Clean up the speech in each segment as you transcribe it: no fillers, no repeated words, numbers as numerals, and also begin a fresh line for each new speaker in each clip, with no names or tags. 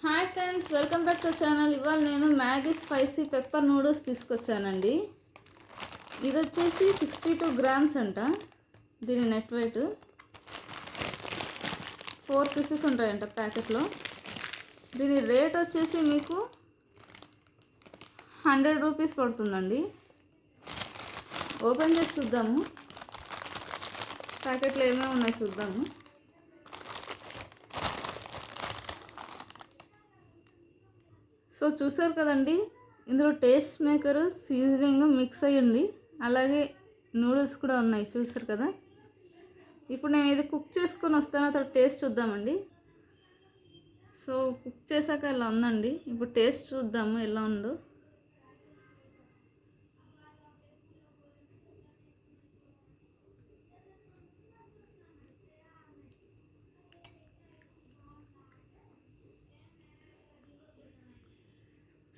Hi friends, welcome back to channel. ఇవాళ నేను Maggi spicy pepper noodles తీసుకొచ్చానండి. ఇది వచ్చేసి 62 గ్రామ్స్ అంట. దీని నెట్ వెయిట్ 4 పీసెస్ ఉంటాయంట ప్యాకెట్లో. దీని రేట్ వచ్చేసి మీకు 100 రూపీస్ పడుతుందండి. ఓపెన్ చేసి చూద్దాము ప్యాకెట్లో ఏమేమి ఉన్నాయి చూద్దాము. సో చూసారు కదండి, ఇందులో టేస్ట్ మేకర్, సీజనింగ్ మిక్స్ అయ్యి ఉంది. అలాగే నూడిల్స్ కూడా ఉన్నాయి, చూసారు కదా. ఇప్పుడు నేను ఇది కుక్ చేసుకొని వస్తాను, అతను టేస్ట్ చూద్దామండి. సో కుక్ చేశాక ఇలా ఉందండి. ఇప్పుడు టేస్ట్ చూద్దాము ఎలా ఉందో.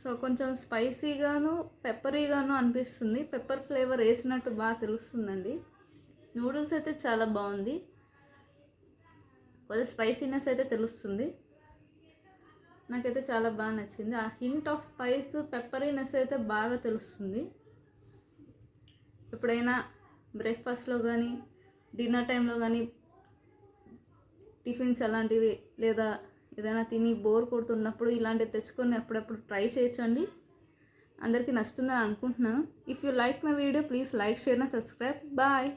సో కొంచెం స్పైసీగాను పెప్పరీగాను అనిపిస్తుంది. పెప్పర్ ఫ్లేవర్ వేసినట్టు బాగా తెలుస్తుందండి. నూడిల్స్ అయితే చాలా బాగుంది. కొంచెం స్పైసీనెస్ అయితే తెలుస్తుంది. నాకైతే చాలా బాగా నచ్చింది. ఆ హింట్ ఆఫ్ స్పైస్, పెప్పరీనెస్ అయితే బాగా తెలుస్తుంది. ఎప్పుడైనా బ్రేక్ఫాస్ట్లో కానీ డిన్నర్ టైంలో కానీ టిఫిన్స్ అలాంటివి లేదా ఏదైనా తిని బోర్ కొడుతున్నప్పుడు ఇలాంటివి తెచ్చుకొని అప్పుడప్పుడు ట్రై చేయొచ్చండి. అందరికీ నచ్చుతుందని అనుకుంటున్నాను. If you like my video, please like, share and subscribe. Bye.